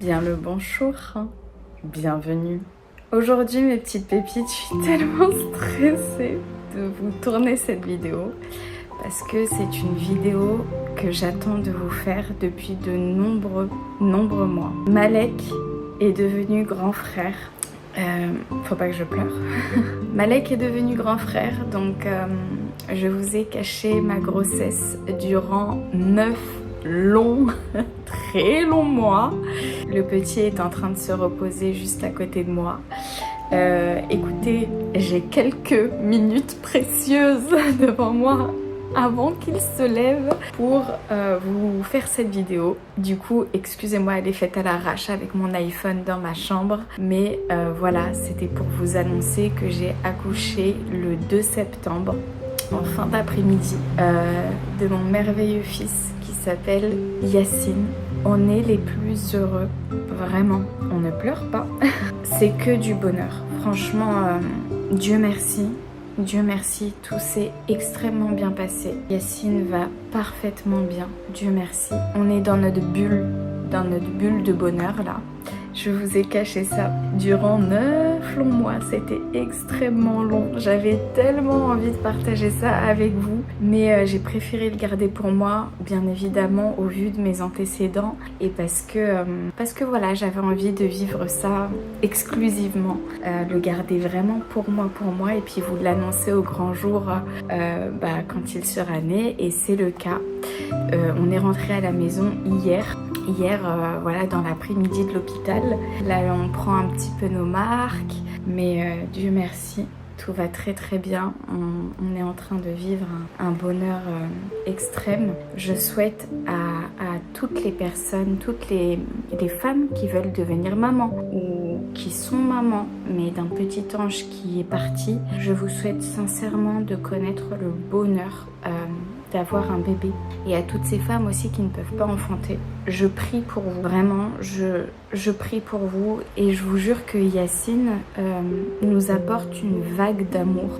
Bien le bonjour, bienvenue. Aujourd'hui mes petites pépites, je suis tellement stressée de vous tourner cette vidéo parce que c'est une vidéo que j'attends de vous faire depuis de nombreux mois. Malek est devenu grand frère. Faut pas que je pleure. Malek est devenu grand frère, donc je vous ai caché ma grossesse durant 9 longs, très longs mois. Le petit est en train de se reposer juste à côté de moi. Écoutez, j'ai quelques minutes précieuses devant moi avant qu'il se lève pour vous faire cette vidéo. Du coup, excusez-moi, elle est faite à l'arrache avec mon iPhone dans ma chambre. Mais voilà, c'était pour vous annoncer que j'ai accouché le 2 septembre, en fin d'après-midi, de mon merveilleux fils qui s'appelle Yacine. On est les plus heureux, vraiment. On ne pleure pas. C'est que du bonheur. Franchement, Dieu merci. Dieu merci, tout s'est extrêmement bien passé. Yacine va parfaitement bien, Dieu merci. On est dans notre bulle de bonheur là. Je vous ai caché ça durant 9 longs mois, c'était extrêmement long. J'avais tellement envie de partager ça avec vous, mais j'ai préféré le garder pour moi, bien évidemment, au vu de mes antécédents. Et parce que voilà, j'avais envie de vivre ça exclusivement, le garder vraiment pour moi, et puis vous l'annoncer au grand jour quand il sera né, et c'est le cas. On est rentré à la maison hier, voilà, dans l'après-midi de l'hôpital. Là, on prend un petit peu nos marques, mais Dieu merci, tout va très très bien. On est en train de vivre un bonheur extrême. Je souhaite à toutes les personnes, toutes les femmes qui veulent devenir maman ou qui sont mamans, mais d'un petit ange qui est parti, je vous souhaite sincèrement de connaître le bonheur d'avoir un bébé. Et à toutes ces femmes aussi qui ne peuvent pas enfanter, je prie pour vous, vraiment, je prie pour vous, et je vous jure que Yacine nous apporte une vague d'amour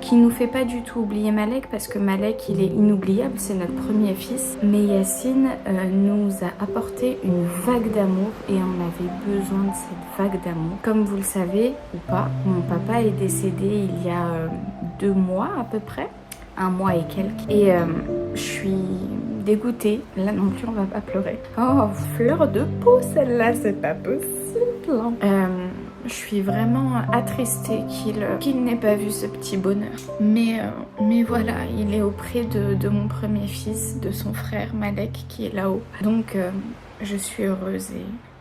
qui nous fait pas du tout oublier Malek, parce que Malek il est inoubliable, c'est notre premier fils, mais Yacine nous a apporté une vague d'amour, et on avait besoin de cette vague d'amour. Comme vous le savez ou pas, mon papa est décédé il y a 2 mois à peu près, 1 mois et quelques, et je suis dégoûtée. Là non plus on va pas pleurer. Oh, fleur de peau celle-là, c'est pas possible. Je suis vraiment attristée qu'il n'ait pas vu ce petit bonheur. Mais voilà, il est auprès de mon premier fils, de son frère Malek qui est là-haut. Donc je suis heureuse,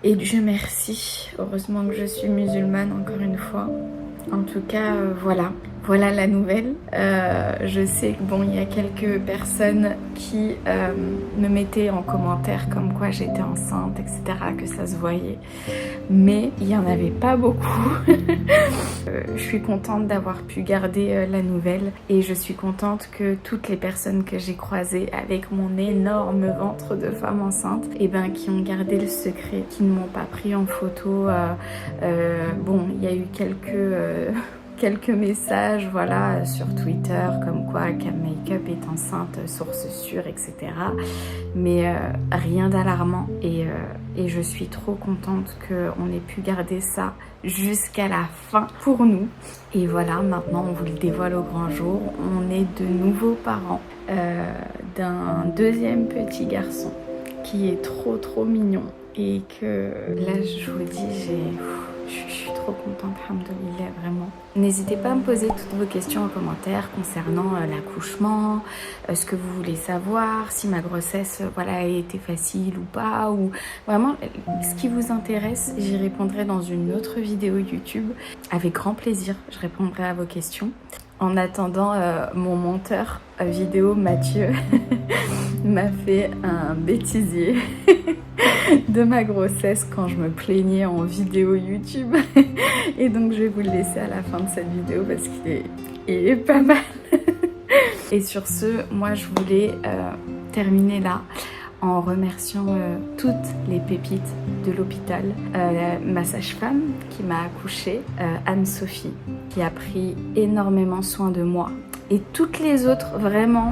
et Dieu merci. Heureusement que je suis musulmane encore une fois. En tout cas, voilà la nouvelle. Je sais que bon, il y a quelques personnes qui me mettaient en commentaire comme quoi j'étais enceinte, etc., que ça se voyait. Mais il n'y en avait pas beaucoup. Je suis contente d'avoir pu garder la nouvelle, et je suis contente que toutes les personnes que j'ai croisées avec mon énorme ventre de femme enceinte, qui ont gardé le secret, qui ne m'ont pas pris en photo. Bon, il y a eu quelques messages, voilà, sur Twitter, comme quoi Cam Makeup est enceinte, source sûre, etc. Mais rien d'alarmant, et je suis trop contente qu'on ait pu garder ça jusqu'à la fin pour nous. Et voilà, maintenant on vous le dévoile au grand jour, on est de nouveaux parents d'un deuxième petit garçon qui est trop mignon, et que là je vous dis, je suis trop contente, alhamdoulilah, vraiment. N'hésitez pas à me poser toutes vos questions en commentaire concernant l'accouchement, ce que vous voulez savoir, si ma grossesse a été facile ou pas, ou vraiment ce qui vous intéresse. J'y répondrai dans une autre vidéo YouTube. Avec grand plaisir, je répondrai à vos questions. En attendant, mon monteur vidéo Mathieu m'a fait un bêtisier de ma grossesse quand je me plaignais en vidéo YouTube. Et donc je vais vous le laisser à la fin de cette vidéo parce qu'il est pas mal. Et sur ce, moi je voulais terminer là en remerciant toutes les pépites de l'hôpital, ma sage-femme qui m'a accouchée, Anne-Sophie, qui a pris énormément soin de moi, et toutes les autres, vraiment,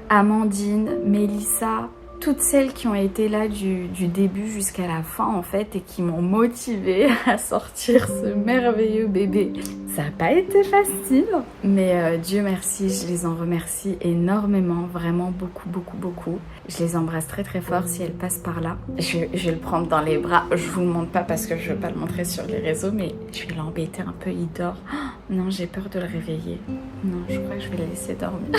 Amandine, Mélissa, toutes celles qui ont été là du début jusqu'à la fin en fait et qui m'ont motivée à sortir ce merveilleux bébé. Ça n'a pas été facile, mais Dieu merci, je les en remercie énormément, vraiment beaucoup, beaucoup, beaucoup. Je les embrasse très très fort si elles passent par là. Je vais le prendre dans les bras, je vous le montre pas parce que je veux pas le montrer sur les réseaux, mais je vais l'embêter un peu, il dort. Oh, non, j'ai peur de le réveiller. Non, je crois que je vais le laisser dormir.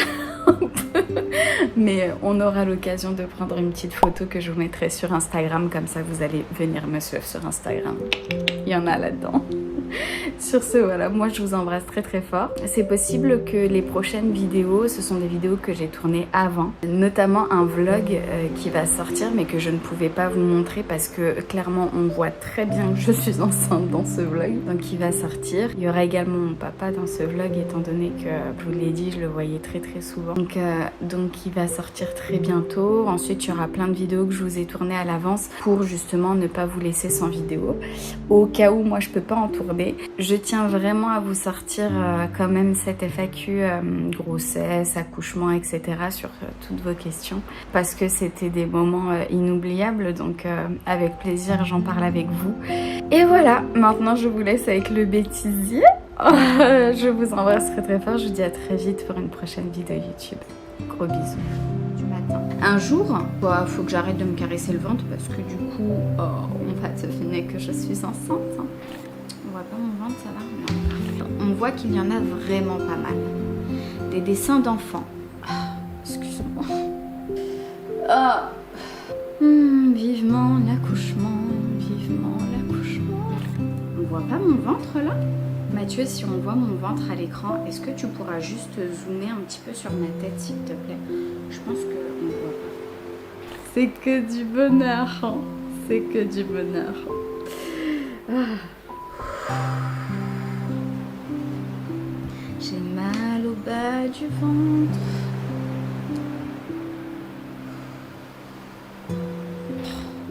Mais on aura l'occasion de prendre une petite photo que je vous mettrai sur Instagram, comme ça vous allez venir me suivre sur Instagram. Il y en a là-dedans. Sur ce, voilà, moi je vous embrasse très très fort. C'est possible que les prochaines vidéos, ce sont des vidéos que j'ai tournées avant, notamment un vlog qui va sortir mais que je ne pouvais pas vous montrer parce que clairement on voit très bien que je suis enceinte dans ce vlog, donc il va sortir. Il y aura également mon papa dans ce vlog étant donné que, je vous l'ai dit, je le voyais très très souvent. Donc il va sortir très bientôt. Ensuite il y aura plein de vidéos que je vous ai tournées à l'avance pour justement ne pas vous laisser sans vidéo. Au cas où moi je peux pas en tourner. Je tiens vraiment à vous sortir quand même cette FAQ grossesse, accouchement, etc. sur toutes vos questions parce que c'était des moments inoubliables, donc avec plaisir j'en parle avec vous. Et voilà, maintenant je vous laisse avec le bêtisier. Je vous embrasse très très fort, je vous dis à très vite pour une prochaine vidéo YouTube. Gros bisous. Du matin. Un jour, faut que j'arrête de me caresser le ventre parce que du coup, on va deviner que je suis enceinte. On voit pas mon ventre, ça va? Non. On voit qu'il y en a vraiment pas mal. Des dessins d'enfants. Excuse-moi. Vivement l'accouchement, vivement l'accouchement. On voit pas mon ventre là? Mathieu, si on voit mon ventre à l'écran, est-ce que tu pourras juste zoomer un petit peu sur ma tête s'il te plaît? Je pense qu'on ne voit pas. C'est que du bonheur, hein. C'est que du bonheur. J'ai mal au bas du ventre.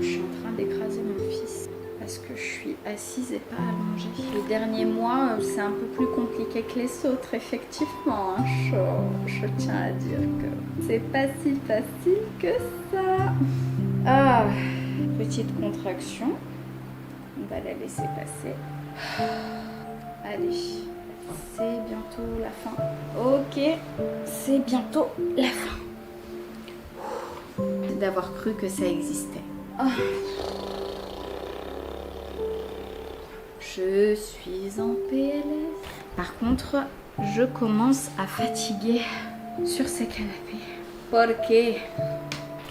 Je suis en train d'écraser mon fils parce que je suis assise et pas allongée. Les derniers mois, c'est un peu plus compliqué que les autres, effectivement. Hein. Je tiens à dire que c'est pas si facile que ça. Petite contraction. On va la laisser passer. Allez, c'est bientôt la fin. Ok, c'est bientôt la fin. D'avoir cru que ça existait. Je suis en PLS. Par contre, je commence à fatiguer sur ces canapés. Ok.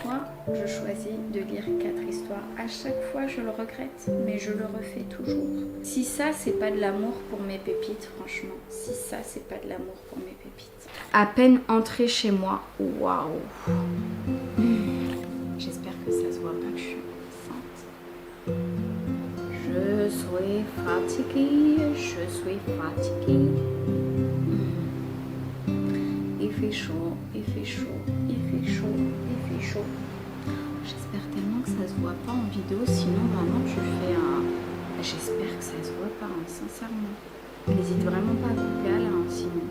Moi, je choisis de lire 4 histoires. À chaque fois, je le regrette, mais je le refais toujours. Si ça, c'est pas de l'amour pour mes pépites, franchement. Si ça, c'est pas de l'amour pour mes pépites. À peine entrée chez moi, waouh. J'espère que ça se voit pas que je suis enceinte. Je suis fatiguée, je suis fatiguée. Il fait chaud, il fait chaud, il fait chaud, il fait chaud. J'espère tellement que ça se voit pas en vidéo, sinon vraiment tu fais un... J'espère que ça se voit pas, hein, sincèrement. N'hésite vraiment pas à couper à là, hein, sinon.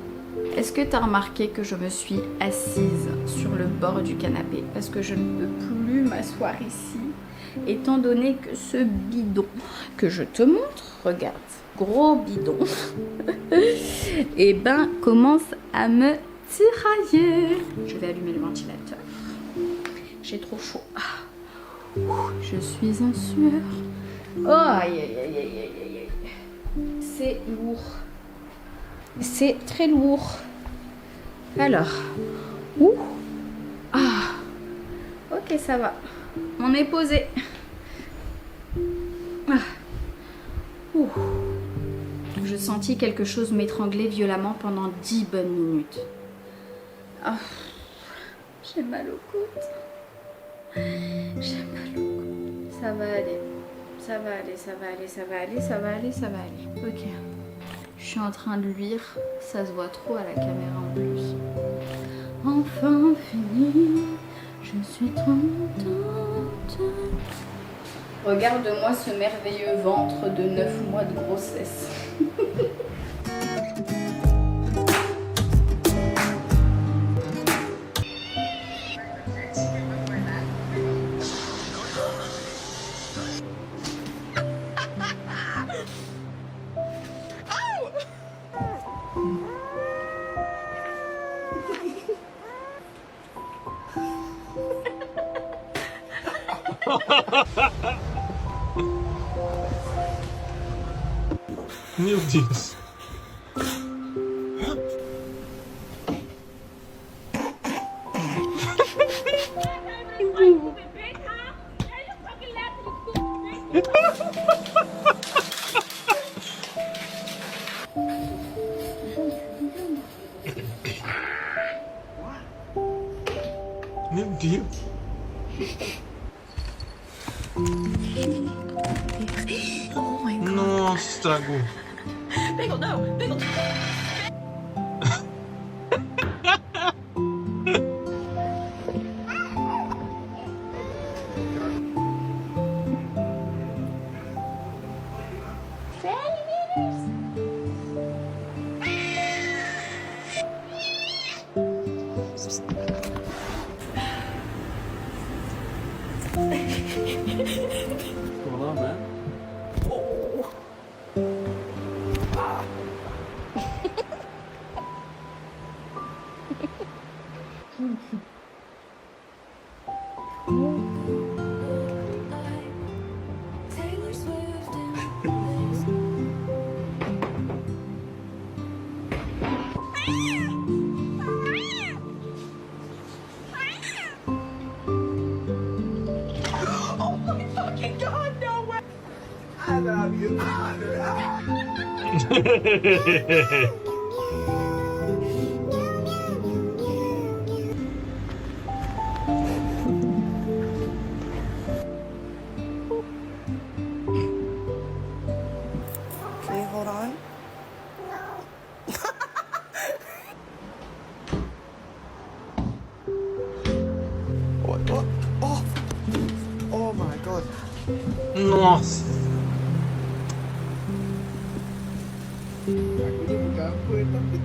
Est-ce que tu as remarqué que je me suis assise sur le bord du canapé parce que je ne peux plus m'asseoir ici, étant donné que ce bidon que je te montre, regarde, gros bidon, et ben commence à me tirailler. Je vais allumer le ventilateur. J'ai trop chaud. Je suis en sueur. Oh, aïe, aïe, aïe, aïe, aïe, aïe. C'est lourd. C'est très lourd. Alors. Ok, ça va. On est posé. Je sentis quelque chose m'étrangler violemment pendant 10 bonnes minutes. J'ai mal au coude. J'ai mal au coude. Ça va aller. Ça va aller, ça va aller, ça va aller, ça va aller, ça va aller. Ok. Je suis en train de lire. Ça se voit trop à la caméra en plus. Enfin fini. Je suis trop contente. Regarde-moi ce merveilleux ventre de 9 mois de grossesse. Meu Deus. Meu Deus. Oh my god. Nossa, estragou. Bagel, no! Bagel! Ficou lá, né? Taylor Swift and Oh my fucking god, no way! I love you. Can you hold on? What? Oh! Oh my god. Nossa. Aku ni bukan apa tapi